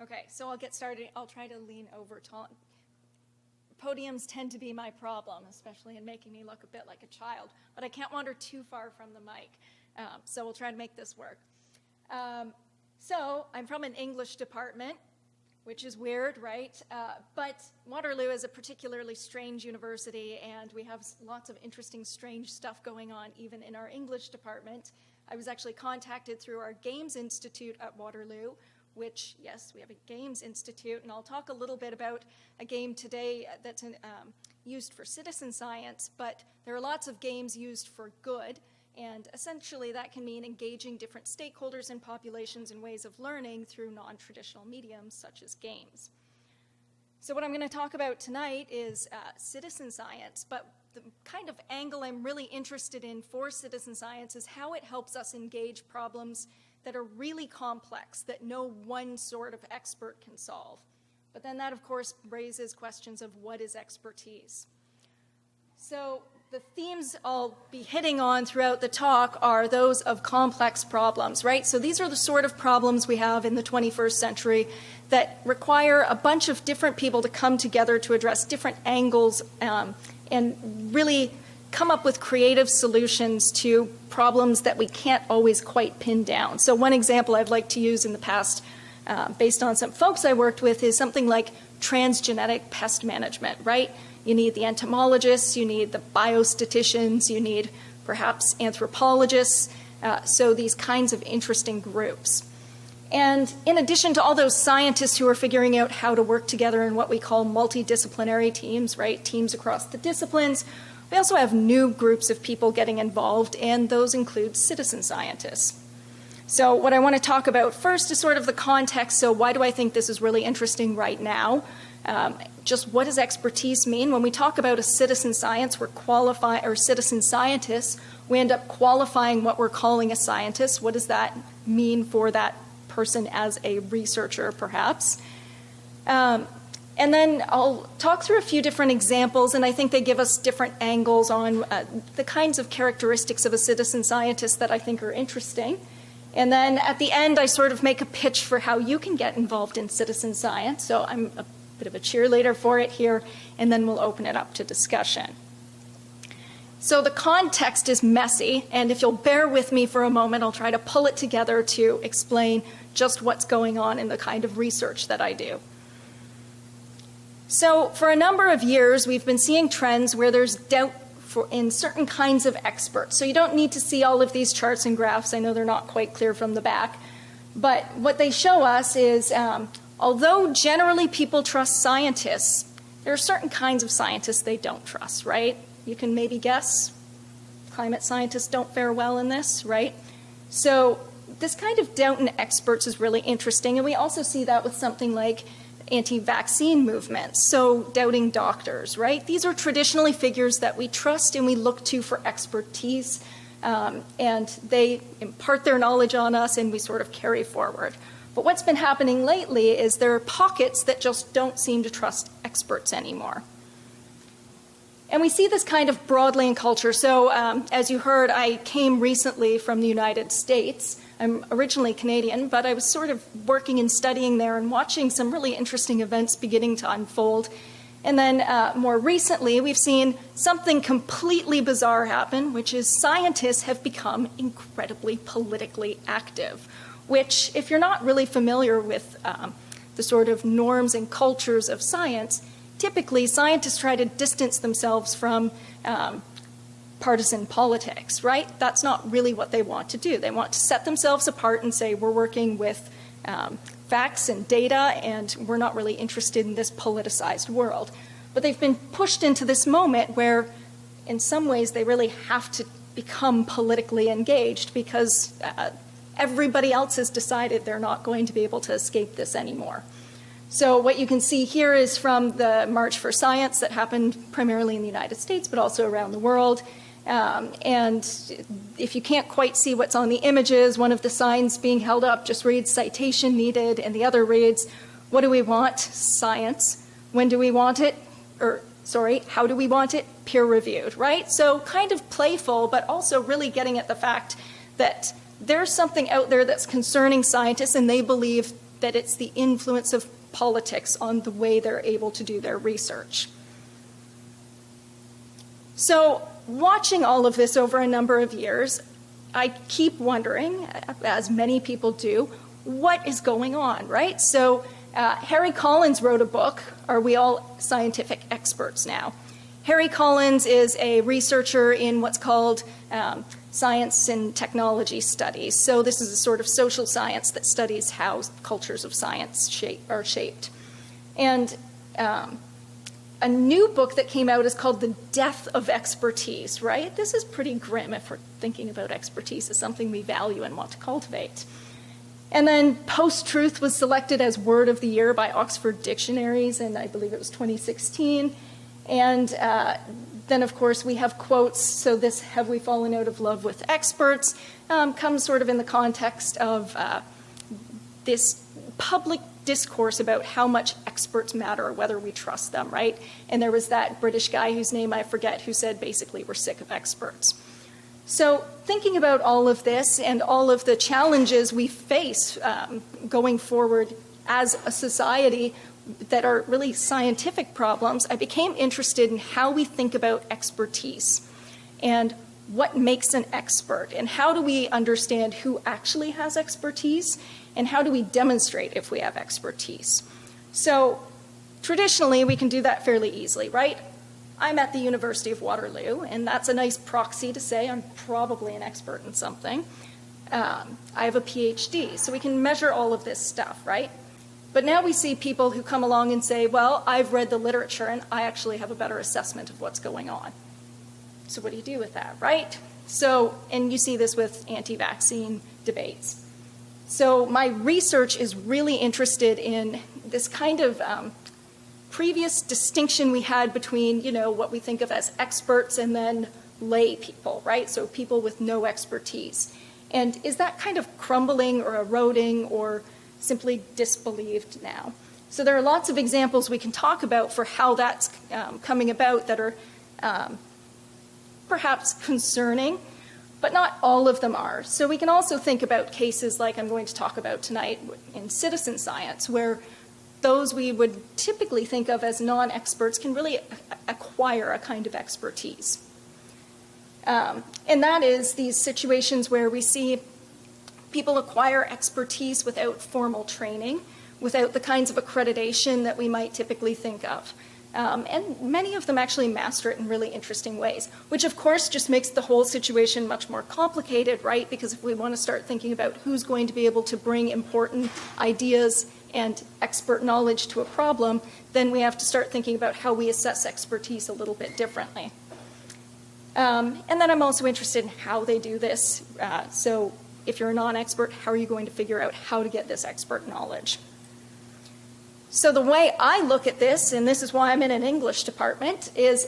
Okay, so I'll get started. I'll try to lean over. Podiums tend to be my problem, especially in making me look a bit like a child, but I can't wander too far from the mic, so we'll try to make this work. So I'm from an English department, which is weird, right? But Waterloo is a particularly strange university, and we have lots of interesting, strange stuff going on even in our English department. I was actually contacted through our Games Institute at Waterloo, which, yes, we have a Games Institute, and I'll talk a little bit about a game today that's used for citizen science, but there are lots of games used for good, and essentially that can mean engaging different stakeholders and populations in ways of learning through non-traditional mediums such as games. So what I'm going to talk about tonight is citizen science, but the kind of angle I'm really interested in for citizen science is how it helps us engage problems that are really complex, that no one sort of expert can solve. But then that, of course, raises questions of what is expertise. So the themes I'll be hitting on throughout the talk are those of complex problems, right? So these are the sort of problems we have in the 21st century that require a bunch of different people to come together to address different angles and really come up with creative solutions to problems that we can't always quite pin down. So one example I'd like to use in the past, based on some folks I worked with, is something like transgenic pest management, right? You need the entomologists, you need the biostatisticians, you need perhaps anthropologists, so these kinds of interesting groups. And in addition to all those scientists who are figuring out how to work together in what we call multidisciplinary teams, right? Teams across the disciplines, we also have new groups of people getting involved, and those include citizen scientists. So what I want to talk about first is sort of the context. So why do I think this is really interesting right now? Just what does expertise mean? When we talk about a citizen science, or citizen scientists, we end up qualifying what we're calling a scientist. What does that mean for that person as a researcher, perhaps? And then I'll talk through a few different examples, and I think they give us different angles on the kinds of characteristics of a citizen scientist that I think are interesting. And then at the end, I sort of make a pitch for how you can get involved in citizen science. So I'm a bit of a cheerleader for it here, and then we'll open it up to discussion. So the context is messy, and if you'll bear with me for a moment, I'll try to pull it together to explain just what's going on in the kind of research that I do. So for a number of years, we've been seeing trends where there's doubt in certain kinds of experts. So you don't need to see all of these charts and graphs. I know they're not quite clear from the back. But what they show us is, although generally people trust scientists, there are certain kinds of scientists they don't trust, right? You can maybe guess. Climate scientists don't fare well in this, right? So this kind of doubt in experts is really interesting. And we also see that with something like anti-vaccine movements, so doubting doctors, right? These are traditionally figures that we trust and we look to for expertise, and they impart their knowledge on us and we sort of carry forward. But what's been happening lately is there are pockets that just don't seem to trust experts anymore. And we see this kind of broadly in culture. So as you heard, I came recently from the United States. I'm originally Canadian, but I was sort of working and studying there and watching some really interesting events beginning to unfold. And then more recently, we've seen something completely bizarre happen, which is scientists have become incredibly politically active, which, if you're not really familiar with the sort of norms and cultures of science, typically scientists try to distance themselves from partisan politics, right? That's not really what they want to do. They want to set themselves apart and say, we're working with facts and data, and we're not really interested in this politicized world. But they've been pushed into this moment where, in some ways, they really have to become politically engaged because everybody else has decided they're not going to be able to escape this anymore. So what you can see here is from the March for Science that happened primarily in the United States, but also around the world. And if you can't quite see what's on the images, one of the signs being held up just reads citation needed, and the other reads, what do we want? Science. When do we want it? How do we want it? Peer reviewed, right? So kind of playful, but also really getting at the fact that there's something out there that's concerning scientists, and they believe that it's the influence of politics on the way they're able to do their research. So watching all of this over a number of years, I keep wondering, as many people do, what is going on, right? So Harry Collins wrote a book, Are We All Scientific Experts Now? Harry Collins is a researcher in what's called science and technology studies. So this is a sort of social science that studies how cultures of science are shaped. And a new book that came out is called The Death of Expertise, right? This is pretty grim if we're thinking about expertise as something we value and want to cultivate. And then Post-Truth was selected as Word of the Year by Oxford Dictionaries, and I believe it was 2016. And then, of course, we have quotes. So this "Have we fallen out of love with experts" comes sort of in the context of this public discourse about how much experts matter, whether we trust them, right? And there was that British guy whose name I forget who said, basically, we're sick of experts. So thinking about all of this and all of the challenges we face going forward as a society that are really scientific problems, I became interested in how we think about expertise and what makes an expert, and how do we understand who actually has expertise, and how do we demonstrate if we have expertise. So traditionally, we can do that fairly easily, right? I'm at the University of Waterloo, and that's a nice proxy to say I'm probably an expert in something. I have a PhD, so we can measure all of this stuff, right? But now we see people who come along and say, well, I've read the literature, and I actually have a better assessment of what's going on. So what do you do with that, right? So, and you see this with anti-vaccine debates. So my research is really interested in this kind of previous distinction we had between, what we think of as experts and then lay people, right? So people with no expertise. And is that kind of crumbling or eroding or simply disbelieved now? So there are lots of examples we can talk about for how that's coming about that are perhaps concerning, but not all of them are. So we can also think about cases like I'm going to talk about tonight in citizen science, where those we would typically think of as non-experts can really acquire a kind of expertise. And that is these situations where we see people acquire expertise without formal training, without the kinds of accreditation that we might typically think of. And many of them actually master it in really interesting ways, which of course just makes the whole situation much more complicated, right? Because if we want to start thinking about who's going to be able to bring important ideas and expert knowledge to a problem, then we have to start thinking about how we assess expertise a little bit differently. And then I'm also interested in how they do this. So if you're a non-expert, how are you going to figure out how to get this expert knowledge? So the way I look at this, and this is why I'm in an English department, is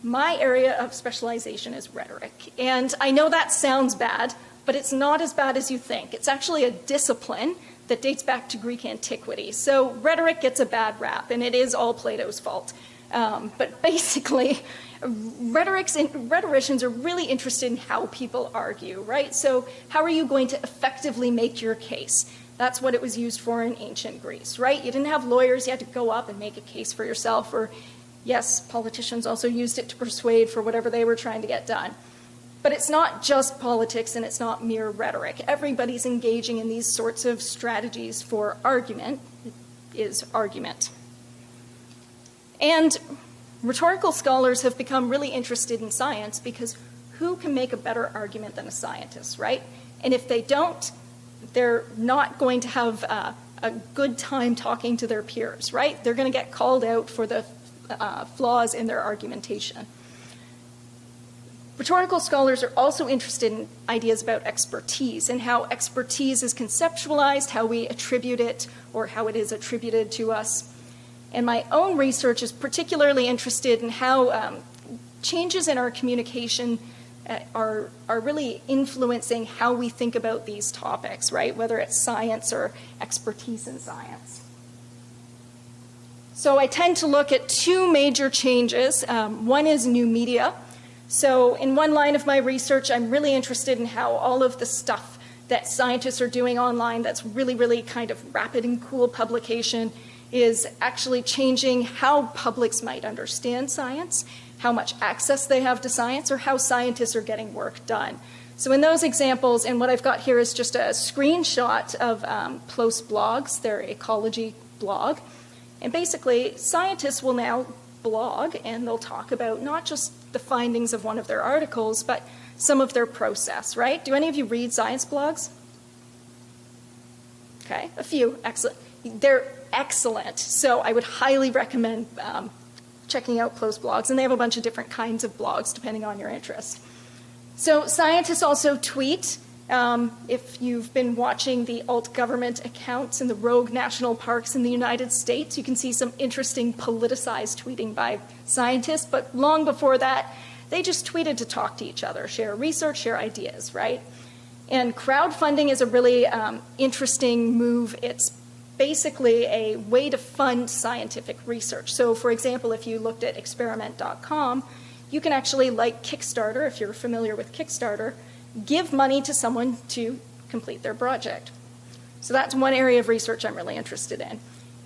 my area of specialization is rhetoric. And I know that sounds bad, but it's not as bad as you think. It's actually a discipline that dates back to Greek antiquity. So rhetoric gets a bad rap, and it is all Plato's fault. But basically, rhetoricians are really interested in how people argue, right? So how are you going to effectively make your case? That's what it was used for in ancient Greece, right? You didn't have lawyers, you had to go up and make a case for yourself, or yes, politicians also used it to persuade for whatever they were trying to get done. But it's not just politics, and it's not mere rhetoric. Everybody's engaging in these sorts of strategies for argument. It is argument. And rhetorical scholars have become really interested in science because who can make a better argument than a scientist, right? And if they don't, they're not going to have a good time talking to their peers, right? They're going to get called out for the flaws in their argumentation. Rhetorical scholars are also interested in ideas about expertise and how expertise is conceptualized, how we attribute it, or how it is attributed to us. And my own research is particularly interested in how changes in our communication are really influencing how we think about these topics, right? Whether it's science or expertise in science. So I tend to look at two major changes. One is new media. So in one line of my research, I'm really interested in how all of the stuff that scientists are doing online that's really, really kind of rapid and cool publication is actually changing how publics might understand science, how much access they have to science, or how scientists are getting work done. So in those examples, and what I've got here is just a screenshot of PLOS blogs, their ecology blog. And basically, scientists will now blog, and they'll talk about not just the findings of one of their articles, but some of their process, right? Do any of you read science blogs? Okay, a few, excellent. They're excellent, so I would highly recommend checking out PLOS blogs, and they have a bunch of different kinds of blogs depending on your interest. So scientists also tweet. If you've been watching the alt-government accounts in the rogue national parks in the United States, you can see some interesting politicized tweeting by scientists, but long before that, they just tweeted to talk to each other, share research, share ideas, right? And crowdfunding is a really interesting move. It's basically a way to fund scientific research. So for example, if you looked at experiment.com, you can actually, like Kickstarter, if you're familiar with Kickstarter, give money to someone to complete their project. So that's one area of research I'm really interested in. And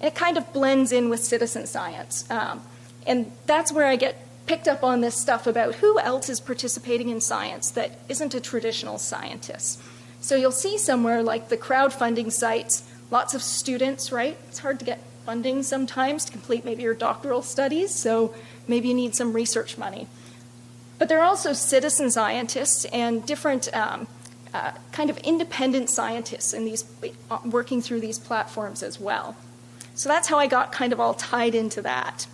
it kind of blends in with citizen science. And that's where I get picked up on this stuff about who else is participating in science that isn't a traditional scientist. So you'll see somewhere like the crowdfunding sites, lots of students, right? It's hard to get funding sometimes to complete maybe your doctoral studies, so maybe you need some research money. But there are also citizen scientists and different kind of independent scientists in these working through these platforms as well. So that's how I got kind of all tied into that.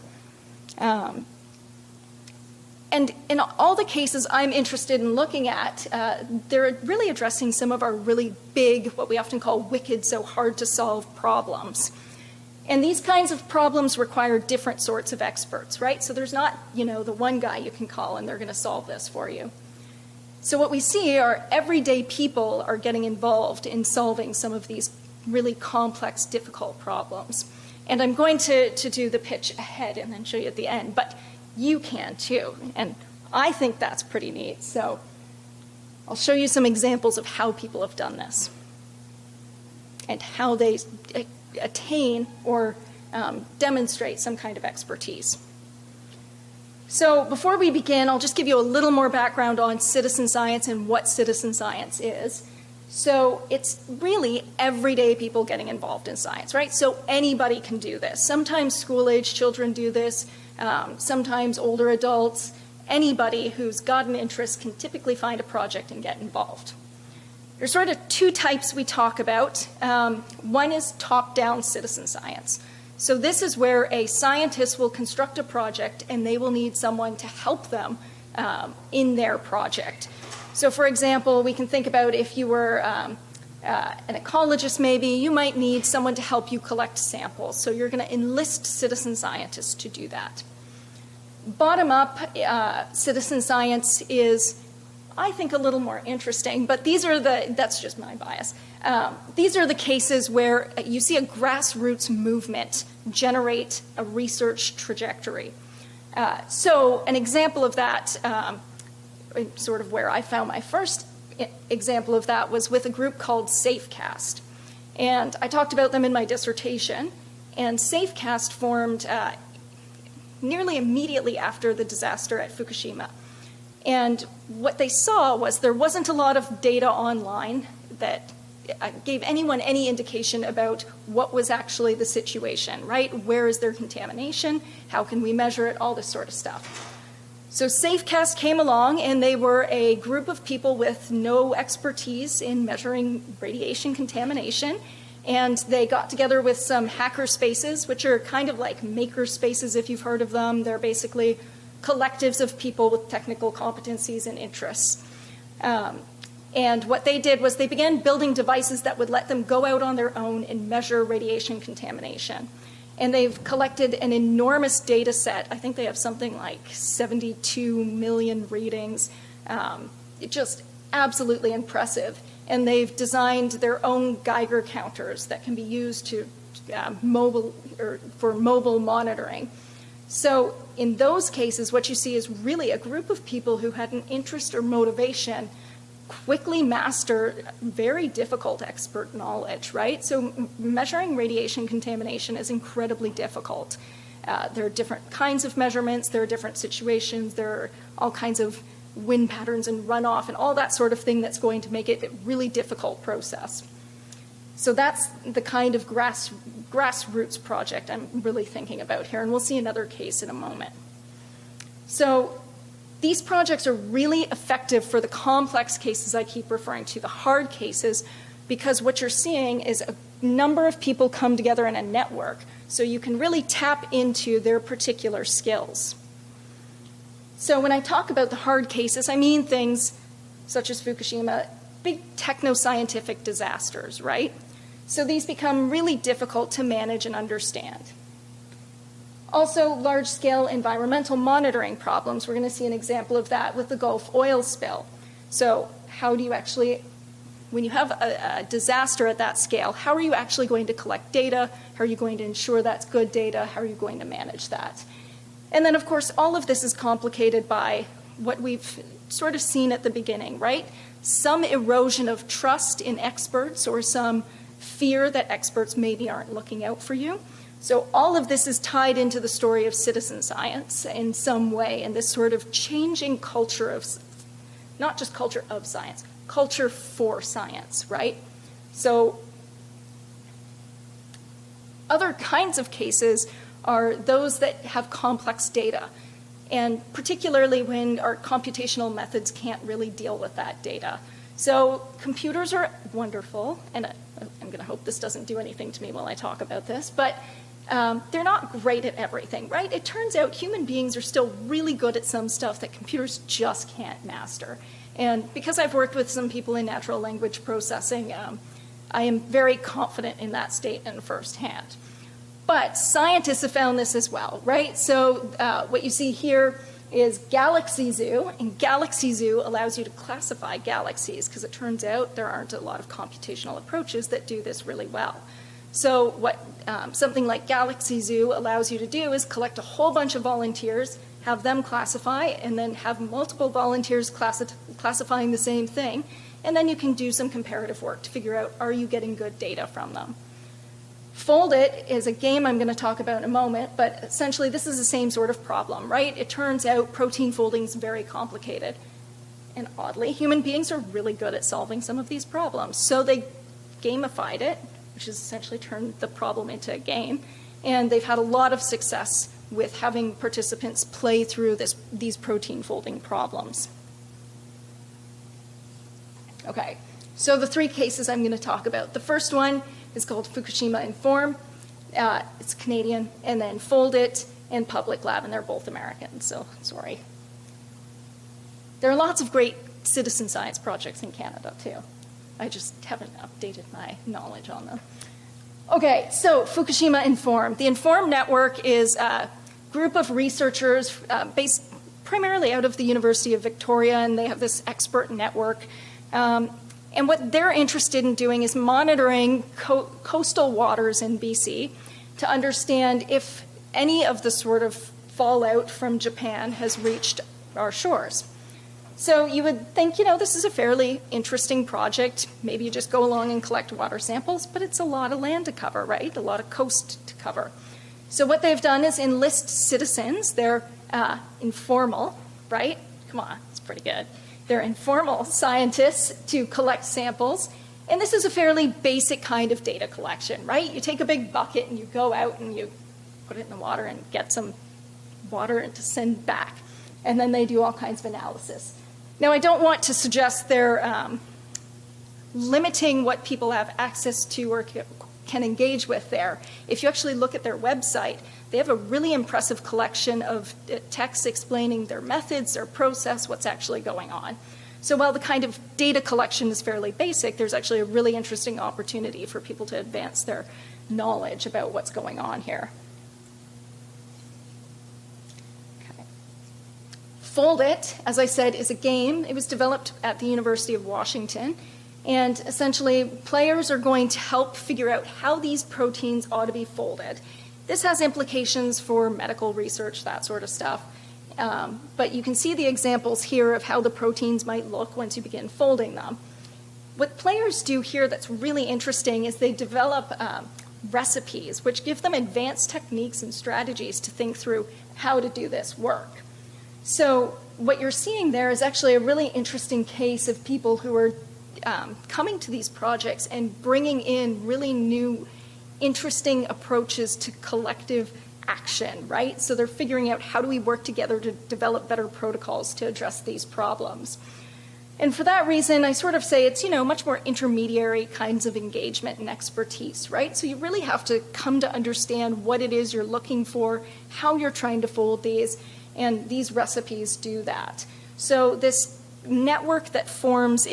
And in all the cases I'm interested in looking at, they're really addressing some of our really big, what we often call wicked, so hard to solve problems. And these kinds of problems require different sorts of experts, right? So there's not, the one guy you can call and they're going to solve this for you. So what we see are everyday people are getting involved in solving some of these really complex, difficult problems. And I'm going to do the pitch ahead and then show you at the end, but you can too. And I think that's pretty neat. So I'll show you some examples of how people have done this and how they attain or demonstrate some kind of expertise. So before we begin, I'll just give you a little more background on citizen science and what citizen science is. So it's really everyday people getting involved in science, right? So anybody can do this. Sometimes school-age children do this, sometimes older adults. Anybody who's got an interest can typically find a project and get involved. There's sort of two types we talk about. One is top-down citizen science. So this is where a scientist will construct a project and they will need someone to help them in their project. So for example, we can think about if you were an ecologist maybe, you might need someone to help you collect samples. So you're going to enlist citizen scientists to do that. Bottom-up citizen science is, I think, a little more interesting, but that's just my bias. These are the cases where you see a grassroots movement generate a research trajectory. So an example of that, sort of where I found my first example of that was with a group called SafeCast. And I talked about them in my dissertation, and SafeCast formed nearly immediately after the disaster at Fukushima. And what they saw was there wasn't a lot of data online that gave anyone any indication about what was actually the situation, right? Where is there contamination? How can we measure it? All this sort of stuff. So SafeCast came along, and they were a group of people with no expertise in measuring radiation contamination. And they got together with some hacker spaces, which are kind of like maker spaces if you've heard of them. They're basically collectives of people with technical competencies and interests. And what they did was they began building devices that would let them go out on their own and measure radiation contamination. And they've collected an enormous data set. I think they have something like 72 million readings. Just absolutely impressive. And they've designed their own Geiger counters that can be used to for mobile monitoring. So in those cases, what you see is really a group of people who had an interest or motivation quickly master very difficult expert knowledge, right? So measuring radiation contamination is incredibly difficult. There are different kinds of measurements, there are different situations, there are all kinds of wind patterns and runoff and all that sort of thing that's going to make it a really difficult process. So that's the kind of grassroots project I'm really thinking about here, and we'll see another case in a moment. So these projects are really effective for the complex cases I keep referring to, the hard cases, because what you're seeing is a number of people come together in a network, so you can really tap into their particular skills. So when I talk about the hard cases, I mean things such as Fukushima, big techno-scientific disasters, right? So these become really difficult to manage and understand. Also, large-scale environmental monitoring problems. We're going to see an example of that with the Gulf oil spill. So how do you actually, when you have a disaster at that scale, how are you actually going to collect data? How are you going to ensure that's good data? How are you going to manage that? And then, of course, all of this is complicated by what we've sort of seen at the beginning, right? Some erosion of trust in experts or some fear that experts maybe aren't looking out for you. So all of this is tied into the story of citizen science in some way, and this sort of changing culture of, not just culture of science, culture for science, right? So other kinds of cases are those that have complex data, and particularly when our computational methods can't really deal with that data. So computers are wonderful, and I'm going to hope this doesn't do anything to me while I talk about this, but they're not great at everything, right? It turns out human beings are still really good at some stuff that computers just can't master. And because I've worked with some people in natural language processing, I am very confident in that statement firsthand. But scientists have found this as well, right? So what you see here is Galaxy Zoo, and Galaxy Zoo allows you to classify galaxies because it turns out there aren't a lot of computational approaches that do this really well. So what something like Galaxy Zoo allows you to do is collect a whole bunch of volunteers, have them classify, and then have multiple volunteers classifying the same thing, and then you can do some comparative work to figure out, are you getting good data from them? Fold It is a game I'm going to talk about in a moment, but essentially this is the same sort of problem, right? It turns out protein folding is very complicated. And oddly, human beings are really good at solving some of these problems. So they gamified it, which is essentially turned the problem into a game. And they've had a lot of success with having participants play through these protein folding problems. Okay, so the three cases I'm going to talk about. The first one is called Fukushima Inform. It's Canadian, and then Fold It and Public Lab, and they're both American, so sorry. There are lots of great citizen science projects in Canada, too. I just haven't updated my knowledge on them. Okay, so Fukushima Inform. The Inform network is a group of researchers based primarily out of the University of Victoria, and they have this expert network. And what they're interested in doing is monitoring coastal waters in BC to understand if any of the sort of fallout from Japan has reached our shores. So you would think, you know, this is a fairly interesting project. Maybe you just go along and collect water samples, but it's a lot of land to cover, right? A lot of coast to cover. So what they've done is enlist citizens. They're informal, right? Come on, it's pretty good. They're informal scientists to collect samples. And this is a fairly basic kind of data collection, right? You take a big bucket and you go out and you put it in the water and get some water to send back. And then they do all kinds of analysis. Now, I don't want to suggest they're limiting what people have access to or can engage with there. If you actually look at their website, they have a really impressive collection of texts explaining their methods, their process, what's actually going on. So while the kind of data collection is fairly basic, there's actually a really interesting opportunity for people to advance their knowledge about what's going on here. Okay. Fold It, as I said, is a game. It was developed at the University of Washington. And essentially, players are going to help figure out how these proteins ought to be folded. This has implications for medical research, that sort of stuff. But you can see the examples here of how the proteins might look once you begin folding them. What players do here that's really interesting is they develop recipes, which give them advanced techniques and strategies to think through how to do this work. So what you're seeing there is actually a really interesting case of people who are coming to these projects and bringing in really new, interesting approaches to collective action, right? So they're figuring out how do we work together to develop better protocols to address these problems. And for that reason, I sort of say it's, much more intermediary kinds of engagement and expertise, right? So you really have to come to understand what it is you're looking for, how you're trying to fold these, and these recipes do that. So this network that forms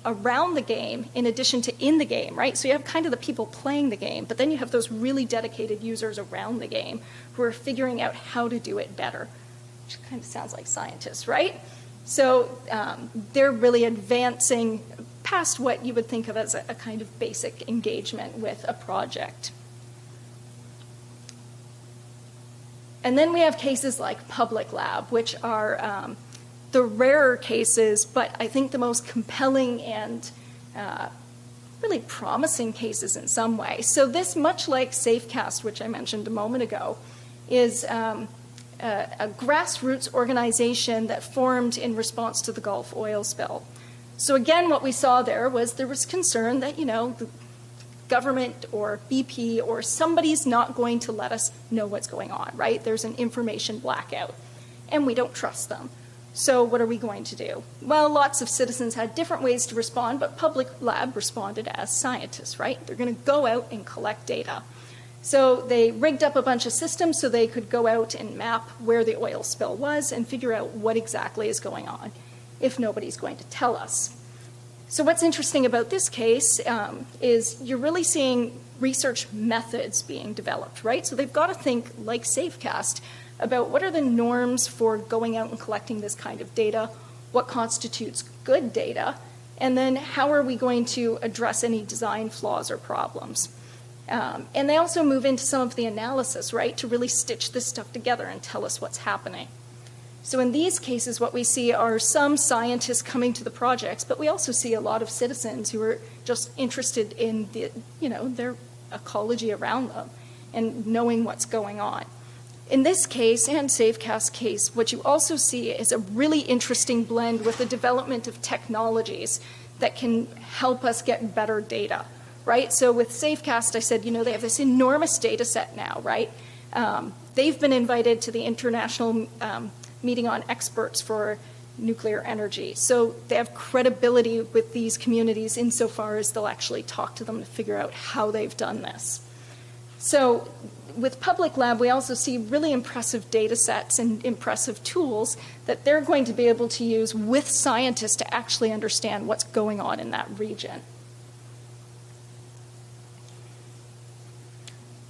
around the game in addition to in the game, right? So you have kind of the people playing the game, but then you have those really dedicated users around the game who are figuring out how to do it better, which kind of sounds like scientists, right? So they're really advancing past what you would think of as a kind of basic engagement with a project. And then we have cases like Public Lab, which are the rarer cases, but I think the most compelling and really promising cases in some way. So this, much like SafeCast, which I mentioned a moment ago, is a grassroots organization that formed in response to the Gulf oil spill. So again, what we saw there was concern that, the government or BP or somebody's not going to let us know what's going on, right? There's an information blackout, and we don't trust them. So what are we going to do? Well, lots of citizens had different ways to respond, but Public Lab responded as scientists, right? They're going to go out and collect data. So they rigged up a bunch of systems so they could go out and map where the oil spill was and figure out what exactly is going on if nobody's going to tell us. So what's interesting about this case is you're really seeing research methods being developed, right? So they've got to think, like SafeCast, about what are the norms for going out and collecting this kind of data, what constitutes good data, and then how are we going to address any design flaws or problems. And they also move into some of the analysis, right, to really stitch this stuff together and tell us what's happening. So in these cases, what we see are some scientists coming to the projects, but we also see a lot of citizens who are just interested in their ecology around them and knowing what's going on. In this case, and SafeCast case, what you also see is a really interesting blend with the development of technologies that can help us get better data, right? So with SafeCast, I said, they have this enormous data set now, right? They've been invited to the International Meeting on Experts for Nuclear Energy. So they have credibility with these communities insofar as they'll actually talk to them to figure out how they've done this. So with Public Lab, we also see really impressive data sets and impressive tools that they're going to be able to use with scientists to actually understand what's going on in that region.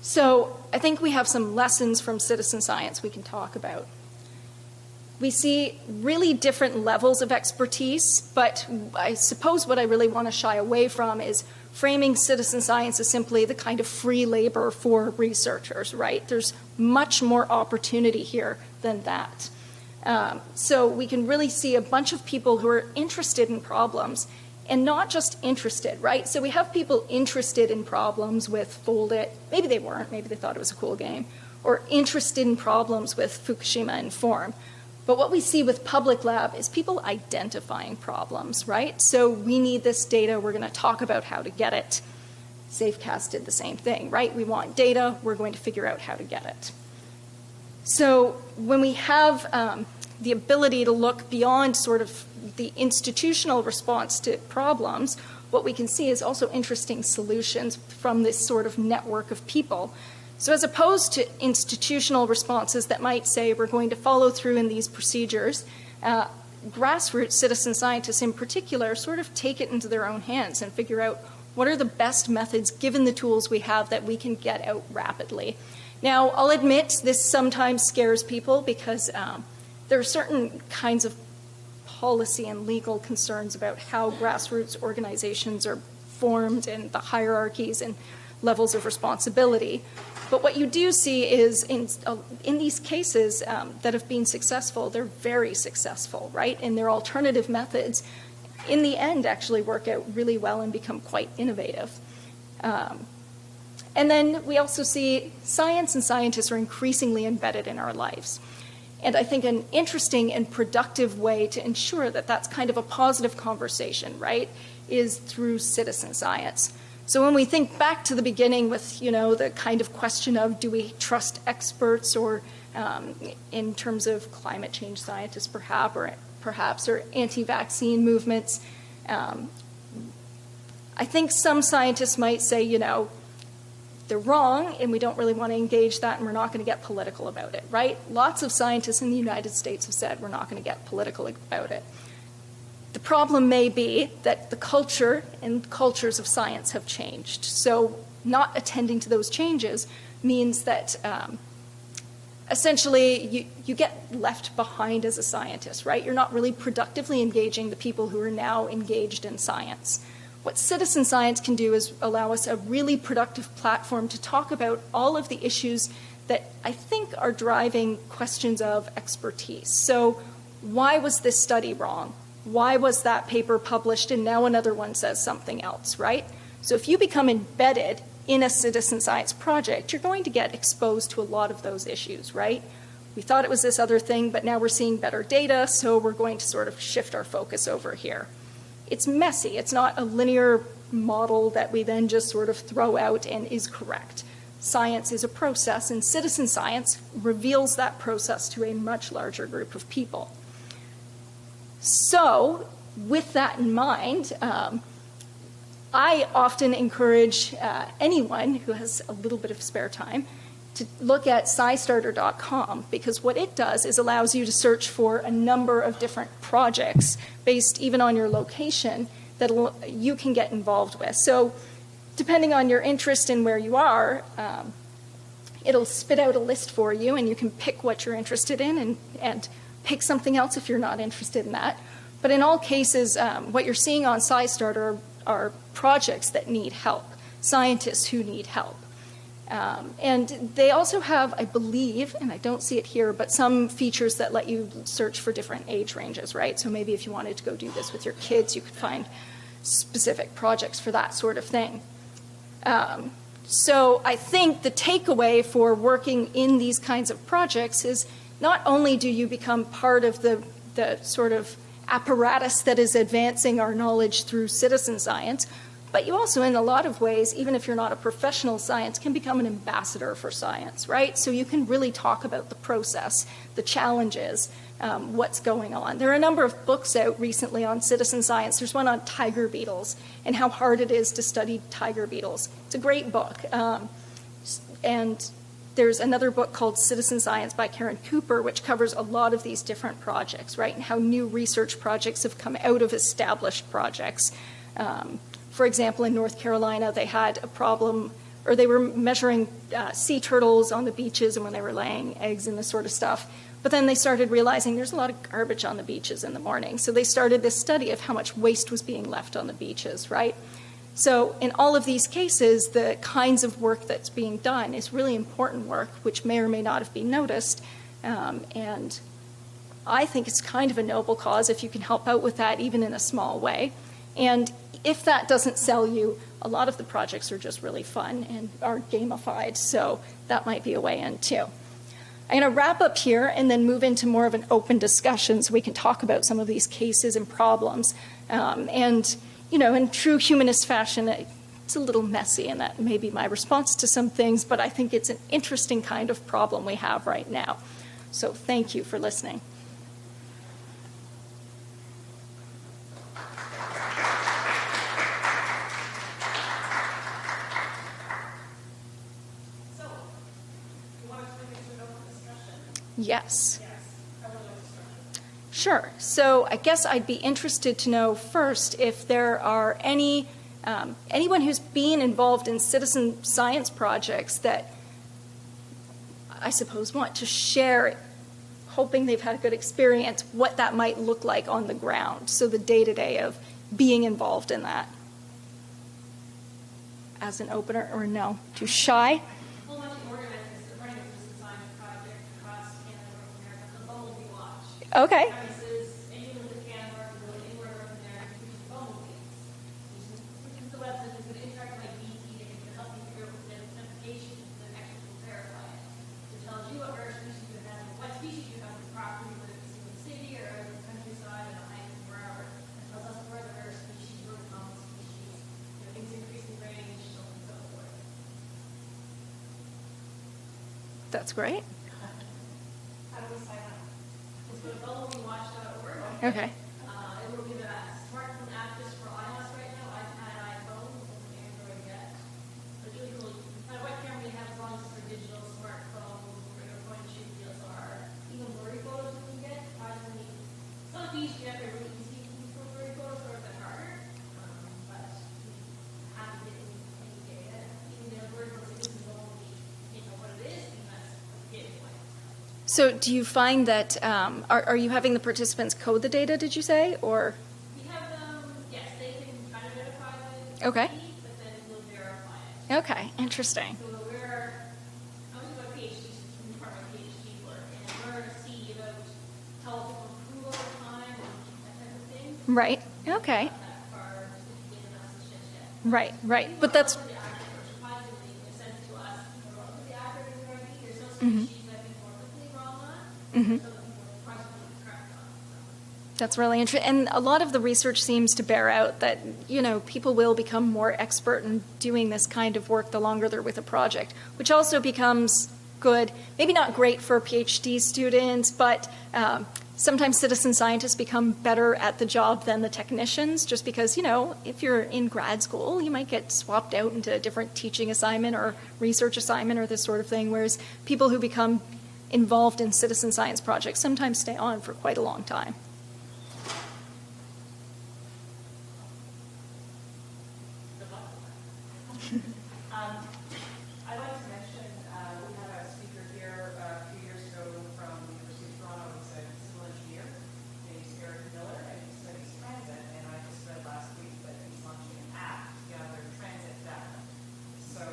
So I think we have some lessons from citizen science we can talk about. We see really different levels of expertise, but I suppose what I really want to shy away from is framing citizen science as simply the kind of free labor for researchers, right? There's much more opportunity here than that. So we can really see a bunch of people who are interested in problems, and not just interested, right? So we have people interested in problems with Fold It. Maybe they weren't, maybe they thought it was a cool game. Or interested in problems with Fukushima Inform. But what we see with Public Lab is people identifying problems, right? So we need this data, we're going to talk about how to get it. SafeCast did the same thing, right? We want data, we're going to figure out how to get it. So when we have the ability to look beyond sort of the institutional response to problems, what we can see is also interesting solutions from this sort of network of people. So as opposed to institutional responses that might say we're going to follow through in these procedures, grassroots citizen scientists in particular sort of take it into their own hands and figure out what are the best methods given the tools we have that we can get out rapidly. Now, I'll admit this sometimes scares people because there are certain kinds of policy and legal concerns about how grassroots organizations are formed and the hierarchies and levels of responsibility. But what you do see is in these cases that have been successful, they're very successful, right? And their alternative methods, in the end, actually work out really well and become quite innovative. And then we also see science and scientists are increasingly embedded in our lives. And I think an interesting and productive way to ensure that that's kind of a positive conversation, right, is through citizen science. So when we think back to the beginning with, the kind of question of do we trust experts or in terms of climate change scientists perhaps, or anti-vaccine movements, I think some scientists might say, they're wrong and we don't really want to engage that and we're not going to get political about it, right? Lots of scientists in the United States have said we're not going to get political about it. The problem may be that the culture and cultures of science have changed. So not attending to those changes means that essentially you get left behind as a scientist, right? You're not really productively engaging the people who are now engaged in science. What citizen science can do is allow us a really productive platform to talk about all of the issues that I think are driving questions of expertise. So why was this study wrong? Why was that paper published and now another one says something else, right? So if you become embedded in a citizen science project, you're going to get exposed to a lot of those issues, right? We thought it was this other thing, but now we're seeing better data, so we're going to sort of shift our focus over here. It's messy. It's not a linear model that we then just sort of throw out and is correct. Science is a process, and citizen science reveals that process to a much larger group of people. So, with that in mind, I often encourage anyone who has a little bit of spare time to look at scistarter.com, because what it does is allows you to search for a number of different projects based even on your location that you can get involved with. So depending on your interest in where you are, it'll spit out a list for you and you can pick what you're interested in and pick something else if you're not interested in that. But in all cases, what you're seeing on SciStarter are projects that need help, scientists who need help. And they also have, I believe, and I don't see it here, but some features that let you search for different age ranges, right? So maybe if you wanted to go do this with your kids, you could find specific projects for that sort of thing. So I think the takeaway for working in these kinds of projects is not only do you become part of the sort of apparatus that is advancing our knowledge through citizen science, but you also, in a lot of ways, even if you're not a professional science, can become an ambassador for science, right? So you can really talk about the process, the challenges, what's going on. There are a number of books out recently on citizen science. There's one on tiger beetles and how hard it is to study tiger beetles. It's a great book. And there's another book called Citizen Science by Karen Cooper, which covers a lot of these different projects, right? And how new research projects have come out of established projects. For example, in North Carolina, they had a problem, or they were measuring sea turtles on the beaches and when they were laying eggs and this sort of stuff. But then they started realizing there's a lot of garbage on the beaches in the morning. So they started this study of how much waste was being left on the beaches, right? So in all of these cases, the kinds of work that's being done is really important work, which may or may not have been noticed. And I think it's kind of a noble cause if you can help out with that, even in a small way. And if that doesn't sell you, a lot of the projects are just really fun and are gamified, so that might be a way in too. I'm going to wrap up here and then move into more of an open discussion so we can talk about some of these cases and problems. And, you know, in true humanist fashion, it's a little messy, and that may be my response to some things, but I think it's an interesting kind of problem we have right now. So thank you for listening. Yes. Sure. So I guess I'd be interested to know first if there are anyone who's been involved in citizen science projects that I suppose want to share, hoping they've had a good experience, what that might look like on the ground. So the day-to-day of being involved in that. As an opener, or no? Too shy? Well, much organized. Okay. Premises, anyone with a camera can go anywhere from there and use phone leads. Which is the website that's going to interact with BT and can help you figure out the notifications and actually verify it. It tells you what rare species you have, what species you have in the property, whether it's in the city or in the countryside, and hike wherever. It tells us where the rare species, where the common species, things increasing range, so on and so forth. That's great. How do we sign up? Just go to bubbleandwatch.org. Okay. It will be the smartphone app just for iOS right now, iPad, iPhone, and Android yet. It's really cool. No matter what camera you have, as long as it's for digital, smartphone, or your point and shoot DSLR, even blurry photos you can get. Surprisingly, some of these you have to really easy for blurry photos, or it's harder. But you have to get any data. Even the blurry photos, this is only what it is, and that's gateway. So do you find that, are you having the participants code the data, did you say, or? We have them, yes, they can kind of verify it. Okay. But then we'll verify it. Okay, interesting. So I was doing a PhD, part of my PhD work, and we're going to see about how people improve over time and that type of thing. Right, okay. Not that far, just to get analysis yet. Right, right. But that's, Relatively accurate, or surprisingly, in a sense to us, we're relatively accurate in writing. There's no species that we're perfectly wrong on. So that people are surprisingly correct on. that's really interesting. And a lot of the research seems to bear out that, people will become more expert in doing this kind of work the longer they're with a project, which also becomes good, maybe not great for PhD students, but sometimes citizen scientists become better at the job than the technicians, just because, if you're in grad school, you might get swapped out into a different teaching assignment or research assignment or this sort of thing, whereas people who become involved in citizen science projects sometimes stay on for quite a long time. I'd like to mention, we had a speaker here a few years ago from the University of Toronto. He's a civil engineer. His name's Eric Miller, and he studies transit. And I just read last week that he's launching an app to gather transit data. So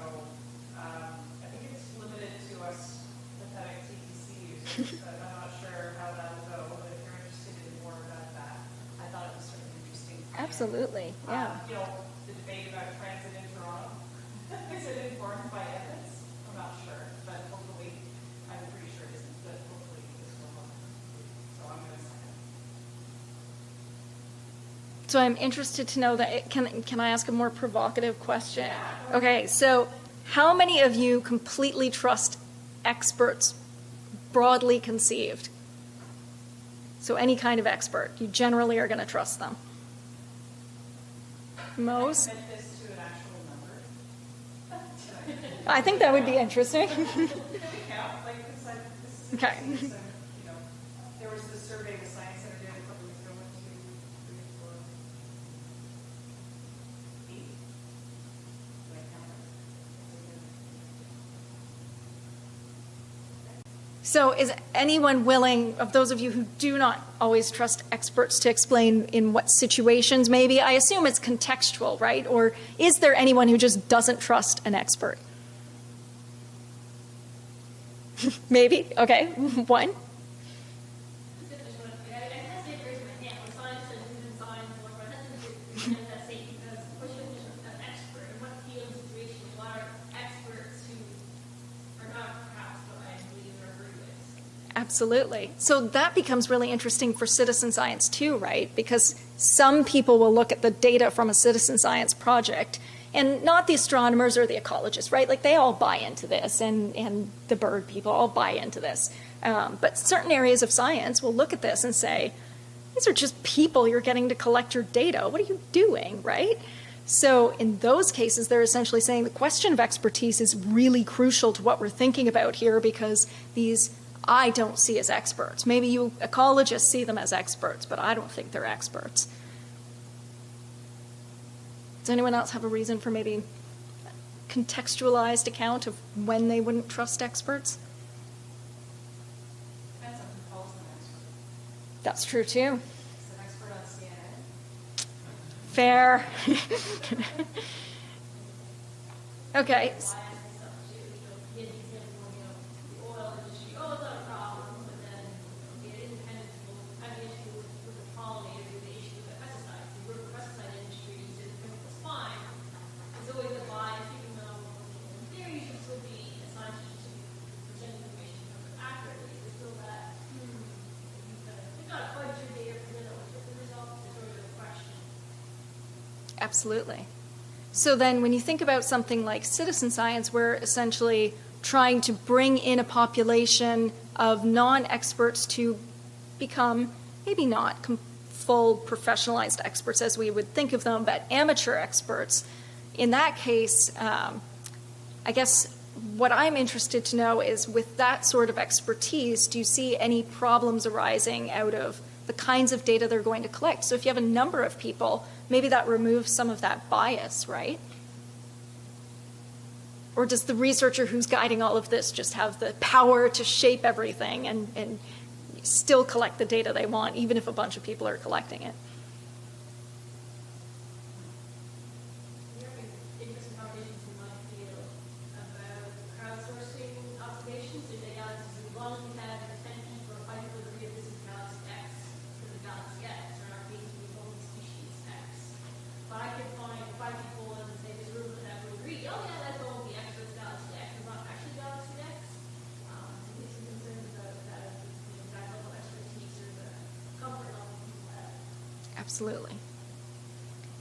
I think it's limited to us pathetic TTC users, but I'm not sure how that'll go. But if you're interested in more about that, I thought it was sort of interesting. Absolutely, yeah. The debate about transit in Toronto. Is it informed by evidence? I'm not sure, but hopefully, I'm pretty sure it isn't, but hopefully this will help. So I'm going to sign up. So I'm interested to know that, can I ask a more provocative question? Okay, so how many of you completely trust experts, broadly conceived? So any kind of expert, you generally are going to trust them. Most? Commit this to an actual number. I think that would be interesting. Yeah, like this is Okay. There was the survey the Science Center did a couple weeks ago, 1, 2, 3, 4, 8. Like So is anyone willing, of those of you who do not always trust experts, to explain in what situations maybe? I assume it's contextual, right? Or is there anyone who just doesn't trust an expert? Maybe? Okay, one. Absolutely. So that becomes really interesting for citizen science too, right? Because some people will look at the data from a citizen science project, and not the astronomers or the ecologists, right? Like they all buy into this, and the bird people all buy into this. But certain areas of science will look at this and say, these are just people you're getting to collect your data. What are you doing, right? So in those cases, they're essentially saying the question of expertise is really crucial to what we're thinking about here, because these I don't see as experts. Maybe you ecologists see them as experts, but I don't think they're experts. Does anyone else have a reason for maybe a contextualized account of when they wouldn't trust experts? Depends on who calls them expert. That's true too. Is an expert on CNN? Fair. Okay. Absolutely. So then when you think about something like citizen science, we're essentially trying to bring in a population of non-experts to become maybe not full professionalized experts as we would think of them, but amateur experts. In that case, I guess what I'm interested to know is, with that sort of expertise, do you see any problems arising out of the kinds of data they're going to collect? So if you have a number of people, maybe that removes some of that bias, right? Or does the researcher who's guiding all of this just have the power to shape everything and still collect the data they want, even if a bunch of people are collecting it? There have been interesting conversations in my field about crowdsourcing observations in the galaxies. As long as we have attention for a particular degree of this is galaxy X, to the galaxy X, or in our case, we only species X. But I could find 5 people in, say, this room that would agree, oh yeah, that's all the X, that's galaxy X, it's not actually galaxy X. There's some concerns about that, that level of expertise or the comfort level people have. Absolutely.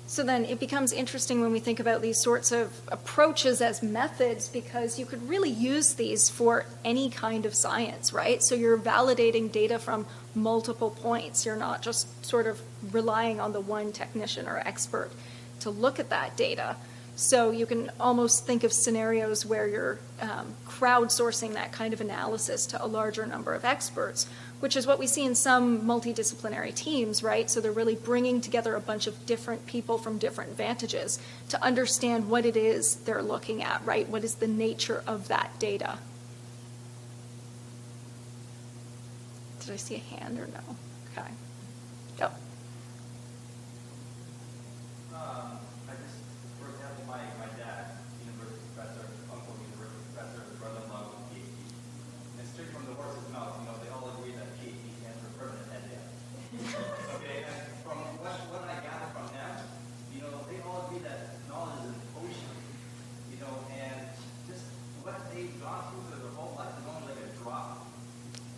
So then it becomes interesting when we think about these sorts of approaches as methods, because you could really use these for any kind of science, right? So you're validating data from multiple points. You're not just sort of relying on the one technician or expert to look at that data. So you can almost think of scenarios where you're crowdsourcing that kind of analysis to a larger number of experts, which is what we see in some multidisciplinary teams, right? So they're really bringing together a bunch of different people from different vantages to understand what it is they're looking at, right? What is the nature of that data? Did I see a hand or no? Okay. Go. I just, for example, my dad, university professor, uncle, university professor, brother-in-law with a PhD. And straight from the horse's mouth, they all agree that PhD stands for permanent head down. Okay, and from what I gather from them, they all agree that knowledge is an ocean, and just what they've gone through for their whole life is only like a drop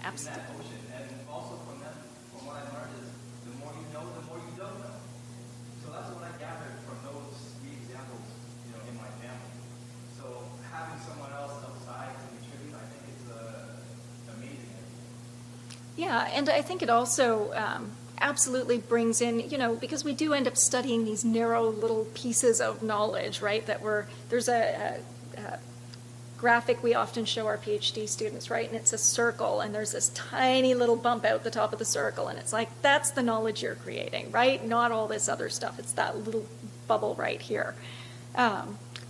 in that ocean. And also from them, from what I learned, is the more you know, the more you don't know. So that's what I gathered from those 3 examples, in my family. So having someone else outside to contribute, I think it's amazing. Yeah, and I think it also absolutely brings in, because we do end up studying these narrow little pieces of knowledge, right? There's a graphic we often show our PhD students, right? And it's a circle, and there's this tiny little bump out the top of the circle, and it's like, that's the knowledge you're creating, right? Not all this other stuff. It's that little bubble right here.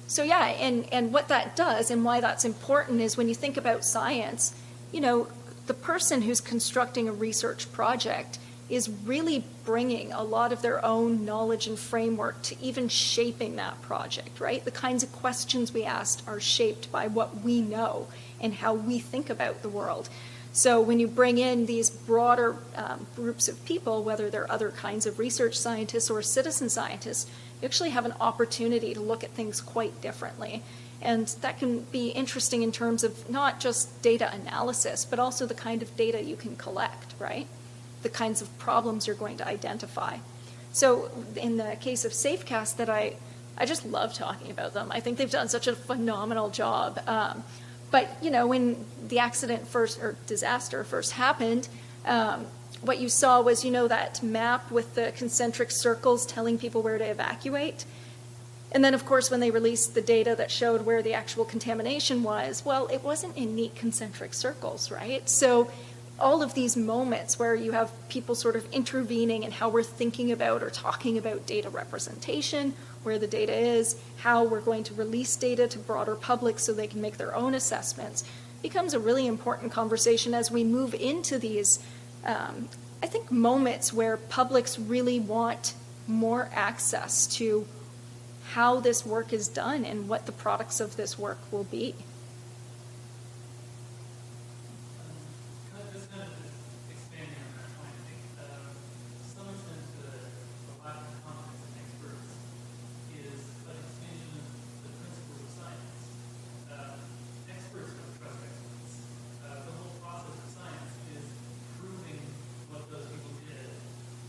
So yeah, and what that does and why that's important is when you think about science, the person who's constructing a research project is really bringing a lot of their own knowledge and framework to even shaping that project, right? The kinds of questions we asked are shaped by what we know and how we think about the world. So when you bring in these broader groups of people, whether they're other kinds of research scientists or citizen scientists, you actually have an opportunity to look at things quite differently. And that can be interesting in terms of not just data analysis, but also the kind of data you can collect, right? The kinds of problems you're going to identify. So in the case of Safecast, that I just love talking about them. I think they've done such a phenomenal job. But when the disaster first happened, what you saw was, that map with the concentric circles telling people where to evacuate. And then, of course, when they released the data that showed where the actual contamination was, well, it wasn't in neat concentric circles, right? So all of these moments where you have people sort of intervening in how we're thinking about or talking about data representation, where the data is, how we're going to release data to broader public so they can make their own assessments, becomes a really important conversation as we move into these, I think, moments where publics really want more access to how this work is done and what the products of this work will be. Just kind of expanding on that point, I think to some extent the lack of confidence in experts is an expansion of the principles of science. Experts don't trust experts. The whole process of science is proving what those people did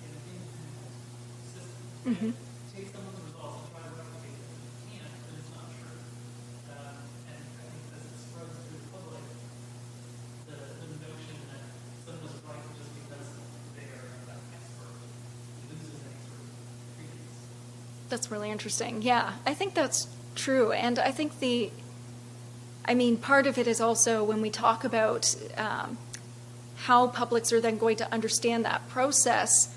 in an independent system. Mm-hmm. Take someone's results also try to replicate it if you can, but it's not true. And I think as it spreads through the public, the notion that someone is right just because they are an expert loses an expert credence. That's really interesting. Yeah, I think that's true. And I think part of it is also when we talk about how publics are then going to understand that process,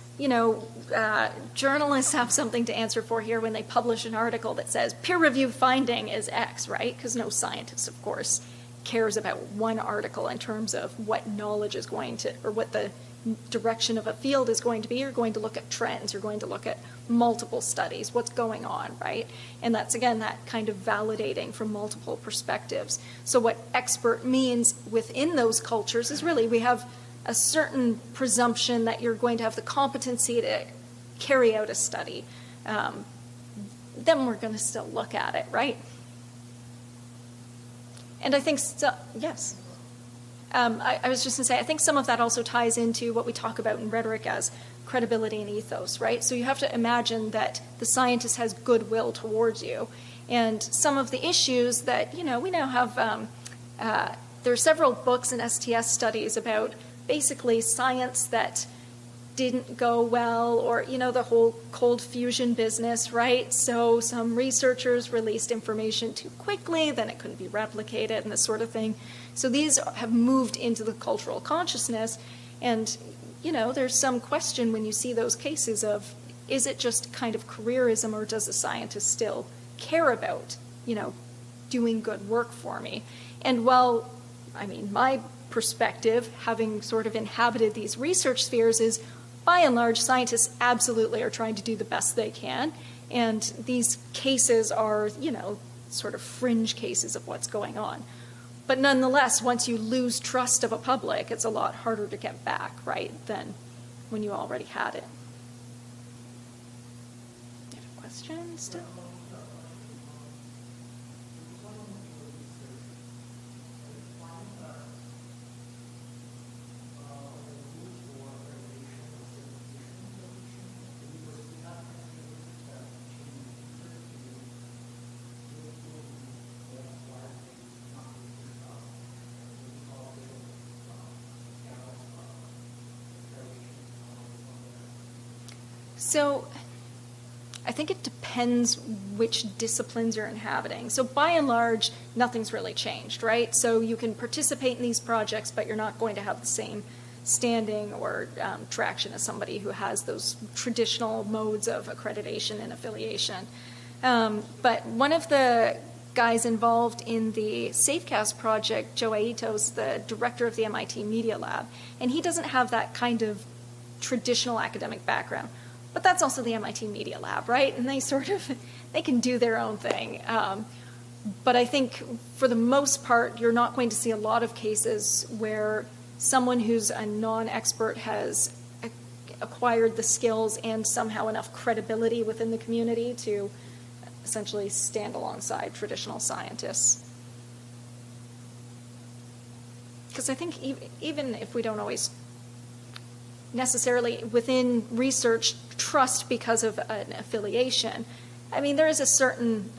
journalists have something to answer for here when they publish an article that says peer review finding is X, right? Because no scientist, of course, cares about one article in terms of what knowledge is going to, or what the direction of a field is going to be. You're going to look at trends, you're going to look at multiple studies, what's going on, right? And that's, again, that kind of validating from multiple perspectives. So what expert means within those cultures is really we have a certain presumption that you're going to have the competency to carry out a study. Then we're going to still look at it, right? And I think, yes. I was just going to say, I think some of that also ties into what we talk about in rhetoric as credibility and ethos, right? So you have to imagine that the scientist has goodwill towards you. And some of the issues that, we now have, there are several books and STS studies about basically science that didn't go well, or, the whole cold fusion business, right? So some researchers released information too quickly, then it couldn't be replicated and this sort of thing. So these have moved into the cultural consciousness, and, there's some question when you see those cases of, is it just kind of careerism, or does the scientist still care about, doing good work for me? And while, my perspective, having sort of inhabited these research spheres, is by and large, scientists absolutely are trying to do the best they can. And these cases are, sort of fringe cases of what's going on. But nonetheless, once you lose trust of a public, it's a lot harder to get back, right, than when you already had it. You have a question still? So I think it depends which disciplines you're inhabiting. So by and large, nothing's really changed, right? So you can participate in these projects, but you're not going to have the same standing or traction as somebody who has those traditional modes of accreditation and affiliation. But one of the guys involved in the SafeCast project, Joe Aito's the director of the MIT Media Lab, and he doesn't have that kind of traditional academic background. But that's also the MIT Media Lab, right? And they can do their own thing. But I think for the most part, you're not going to see a lot of cases where someone who's a non-expert has acquired the skills and somehow enough credibility within the community to essentially stand alongside traditional scientists. Because I think even if we don't always necessarily within research trust because of an affiliation, there is a certain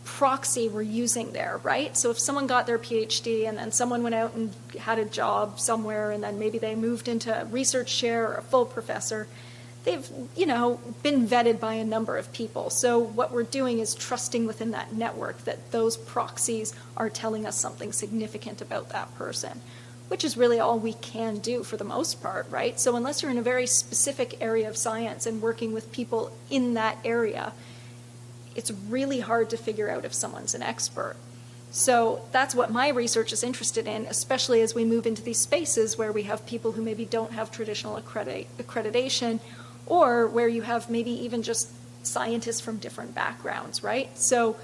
proxy we're using there, right? So if someone got their PhD and then someone went out and had a job somewhere and then maybe they moved into a research chair or a full professor, they've, been vetted by a number of people. So what we're doing is trusting within that network that those proxies are telling us something significant about that person, which is really all we can do for the most part, right? So unless you're in a very specific area of science and working with people in that area, it's really hard to figure out if someone's an expert. So that's what my research is interested in, especially as we move into these spaces where we have people who maybe don't have traditional accreditation, or where you have maybe even just scientists from different backgrounds, right? So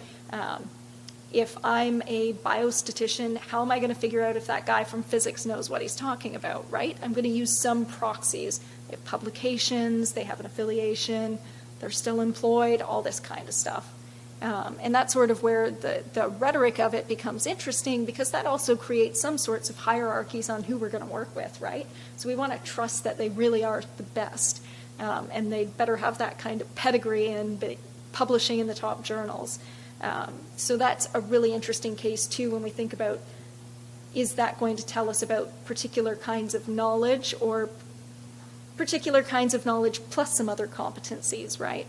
if I'm a biostatistician, how am I going to figure out if that guy from physics knows what he's talking about, right? I'm going to use some proxies. They have publications, they have an affiliation, they're still employed, all this kind of stuff. And that's sort of where the rhetoric of it becomes interesting, because that also creates some sorts of hierarchies on who we're going to work with, right? So we want to trust that they really are the best. And they better have that kind of pedigree and publishing in the top journals. So that's a really interesting case too when we think about, is that going to tell us about particular kinds of knowledge or particular kinds of knowledge plus some other competencies, right?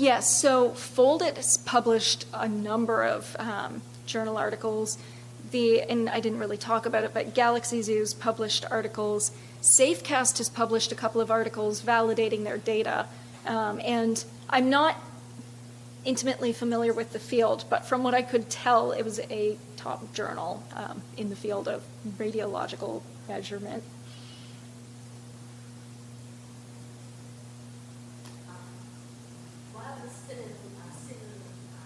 Yes, so Foldit has published a number of journal articles. And I didn't really talk about it, but Galaxy Zoo's published articles. Safecast has published a couple of articles validating their data. And I'm not intimately familiar with the field, but from what I could tell, it was a top journal in the field of radiological measurement. While the civil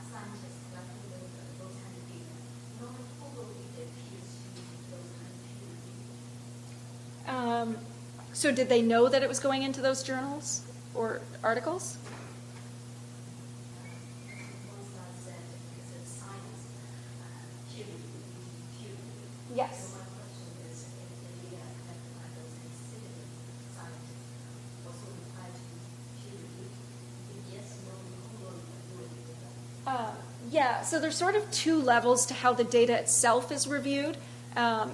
scientists are doing those kind of data, not all of it appears to be those kind of peer review. So did they know that it was going into those journals or articles? One side said because it's science, peer review, peer review. Yes. So my question is, if the data collected by those considered scientists also apply to peer review? If yes, no, who will do it? Yeah, so there's sort of two levels to how the data itself is reviewed.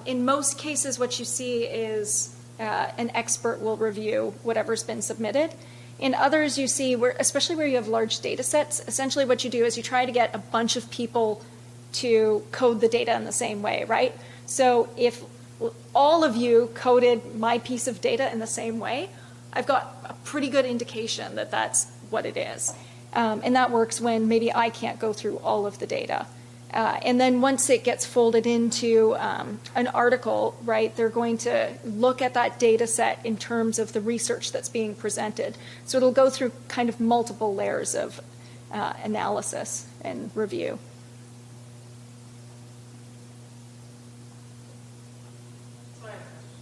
In most cases, what you see is an expert will review whatever's been submitted. In others, you see, especially where you have large data sets, essentially what you do is you try to get a bunch of people to code the data in the same way, right? So if all of you coded my piece of data in the same way, I've got a pretty good indication that that's what it is. And that works when maybe I can't go through all of the data. And then once it gets folded into an article, right, they're going to look at that data set in terms of the research that's being presented. So it'll go through kind of multiple layers of analysis and review. So I have a question.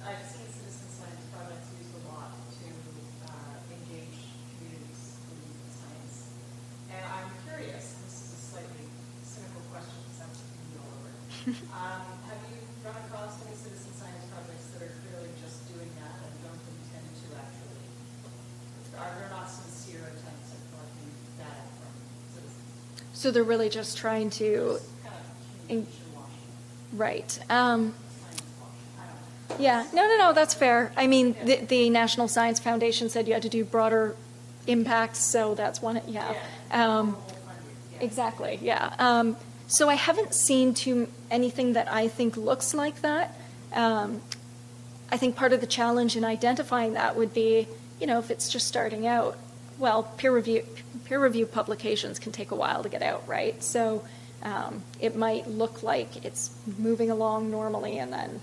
I've seen citizen science projects used a lot to engage communities in science. And I'm curious, this is a slightly cynical question, because I'm all over it. Have you run across any citizen science projects that are clearly just doing that and don't intend to actually, are there not sincere attempts at collecting data from citizens? So they're really just trying to, Just kind of communication washing, right. science washing, I don't know. Yeah, no, that's fair. I mean, the National Science Foundation said you had to do broader impacts, so that's one, yeah. Exactly, yeah. So I haven't seen anything that I think looks like that. I think part of the challenge in identifying that would be, if it's just starting out, well, peer review publications can take a while to get out, right? So it might look like it's moving along normally and then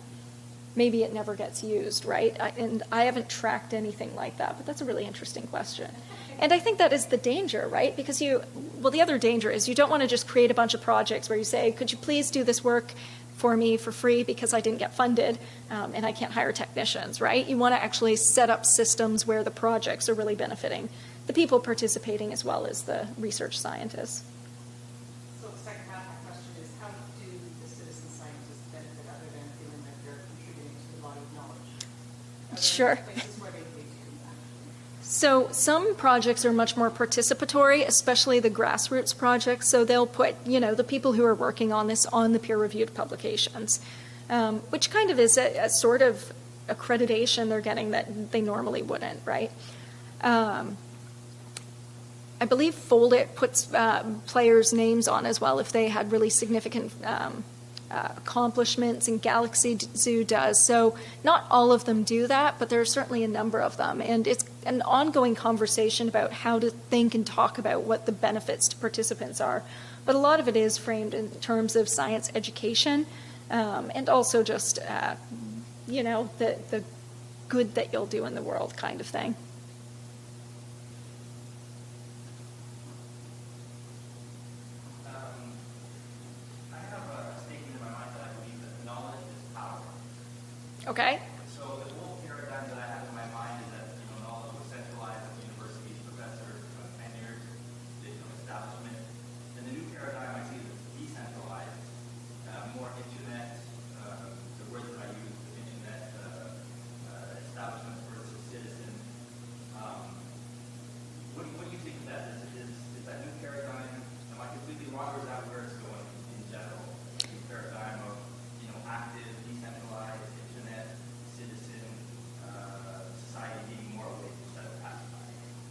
maybe it never gets used, right? And I haven't tracked anything like that, but that's a really interesting question. And I think that is the danger, right? Because the other danger is you don't want to just create a bunch of projects where you say, could you please do this work for me for free because I didn't get funded and I can't hire technicians, right? You want to actually set up systems where the projects are really benefiting the people participating as well as the research scientists. So the second half of my question is, how do the citizen scientists benefit other than feeling like they're contributing to the body of knowledge? Are there Sure. places where they do that? So some projects are much more participatory, especially the grassroots projects. So they'll put, the people who are working on this on the peer-reviewed publications, which kind of is a sort of accreditation they're getting that they normally wouldn't, right? I believe Foldit puts players' names on as well if they had really significant accomplishments, and Galaxy Zoo does. So not all of them do that, but there are certainly a number of them. And it's an ongoing conversation about how to think and talk about what the benefits to participants are. But a lot of it is framed in terms of science education and also just, the good that you'll do in the world kind of thing. I have a statement in my mind that I believe that knowledge is power. Okay? So the whole paradigm that I have in my mind is that knowledge was centralized at the universities, professors, tenured,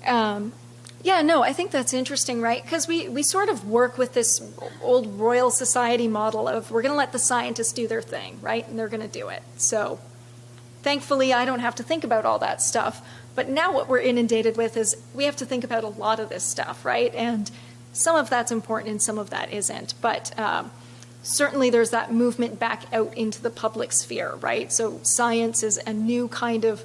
Yeah, no, I think that's interesting, right? Because we sort of work with this old Royal Society model of we're going to let the scientists do their thing, right? And they're going to do it. So thankfully, I don't have to think about all that stuff. But now what we're inundated with is we have to think about a lot of this stuff, right? And some of that's important and some of that isn't. But certainly there's that movement back out into the public sphere, right? So science is a new kind of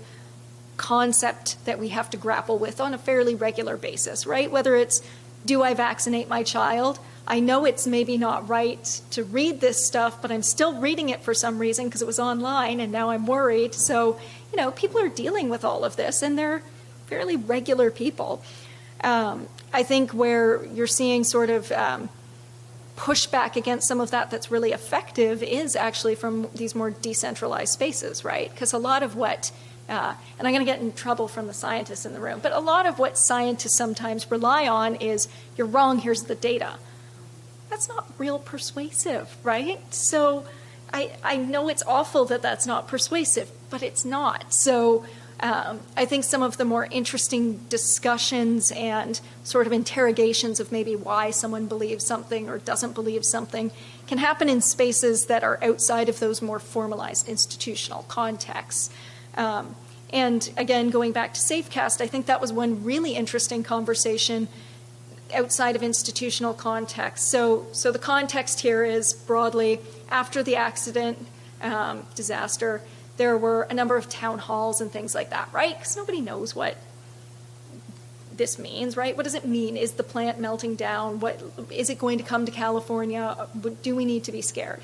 concept that we have to grapple with on a fairly regular basis, right? Whether it's, do I vaccinate my child? I know it's maybe not right to read this stuff, but I'm still reading it for some reason because it was online and now I'm worried. So, you know, people are dealing with all of this and they're fairly regular people. I think where you're seeing sort of pushback against some of that that's really effective is actually from these more decentralized spaces, right? Because a lot of what and I'm going to get in trouble from the scientists in the room, but a lot of what scientists sometimes rely on is, you're wrong, here's the data. That's not real persuasive, right? So I know it's awful that that's not persuasive, but it's not. So I think some of the more interesting discussions and sort of interrogations of maybe why someone believes something or doesn't believe something can happen in spaces that are outside of those more formalized institutional contexts. And again, going back to Safecast, I think that was one really interesting conversation outside of institutional context. So the context here is broadly, after the accident, disaster, there were a number of town halls and things like that, right? Because nobody knows what this means, right? What does it mean? Is the plant melting down? What is it going to come to California? Do we need to be scared?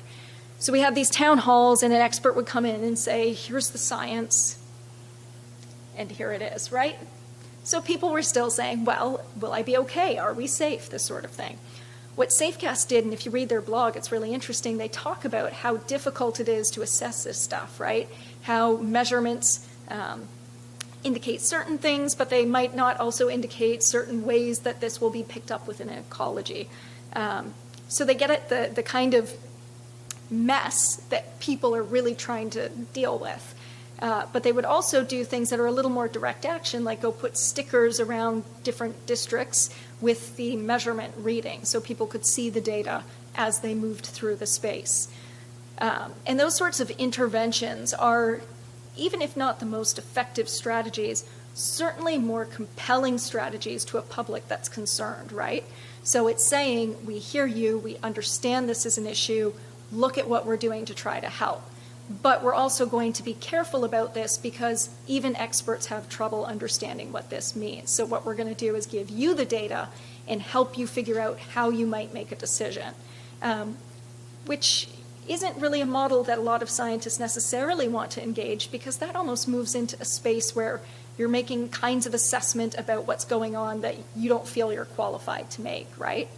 So we had these town halls and an expert would come in and say, here's the science, and here it is, right? So people were still saying, well, will I be okay? Are we safe? This sort of thing. What Safecast did, and if you read their blog, it's really interesting, they talk about how difficult it is to assess this stuff, right? How measurements indicate certain things, but they might not also indicate certain ways that this will be picked up within an ecology. So they get at the kind of mess that people are really trying to deal with. But they would also do things that are a little more direct action, like go put stickers around different districts with the measurement reading so people could see the data as they moved through the space. And those sorts of interventions are, even if not the most effective strategies, certainly more compelling strategies to a public that's concerned, right? So it's saying, we hear you, we understand this is an issue, look at what we're doing to try to help. But we're also going to be careful about this because even experts have trouble understanding what this means. So what we're going to do is give you the data and help you figure out how you might make a decision, which isn't really a model that a lot of scientists necessarily want to engage, because that almost moves into a space where you're making kinds of assessment about what's going on that you don't feel you're qualified to make, right?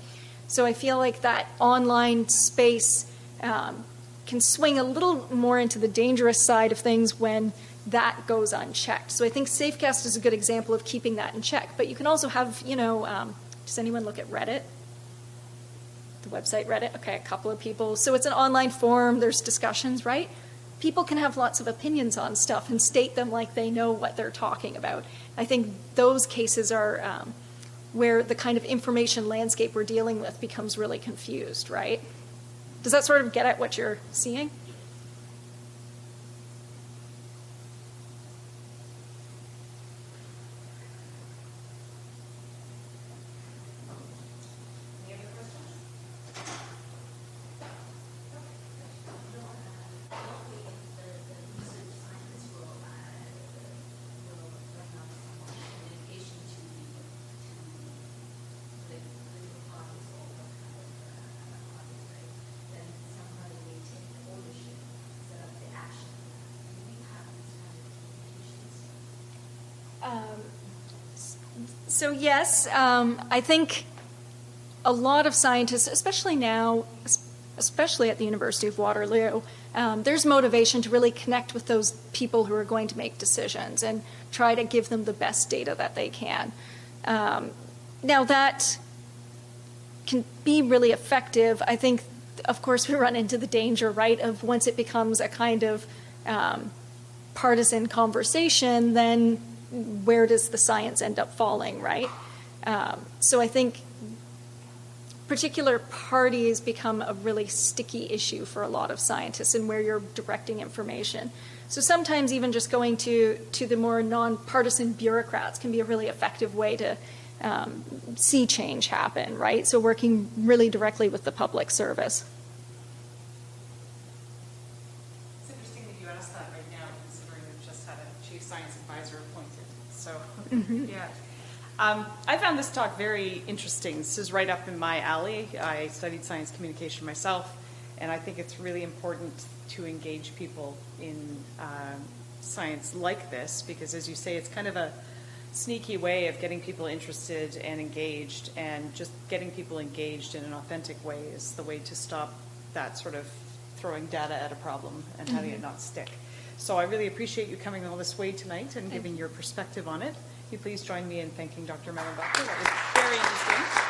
So I feel like that online space can swing a little more into the dangerous side of things when that goes unchecked. So I think Safecast is a good example of keeping that in check. But you can also have, does anyone look at Reddit? The website Reddit? Okay, a couple of people. So it's an online forum, there's discussions, right? People can have lots of opinions on stuff and state them like they know what they're talking about. I think those cases are where the kind of information landscape we're dealing with becomes really confused, right? Does that sort of get at what you're seeing? Any other questions? So yes, I think a lot of scientists, especially now, especially at the University of Waterloo, there's motivation to really connect with those people who are going to make decisions and try to give them the best data that they can. Now that can be really effective. I think, of course, we run into the danger, right, of once it becomes a kind of partisan conversation, then where does the science end up falling, right? So I think particular parties become a really sticky issue for a lot of scientists and where you're directing information. So sometimes even just going to the more nonpartisan bureaucrats can be a really effective way to see change happen, right? So working really directly with the public service. It's interesting that you asked that right now, considering we've just had a chief science advisor appointed. So, yeah. I found this talk very interesting. This is right up in my alley. I studied science communication myself, and I think it's really important to engage people in science like this, because as you say, it's kind of a sneaky way of getting people interested and engaged, and just getting people engaged in an authentic way is the way to stop that sort of throwing data at a problem and having it not stick. So I really appreciate you coming all this way tonight and giving your perspective on it. Will you please join me in thanking Dr. Mehlenbacher? That was very interesting.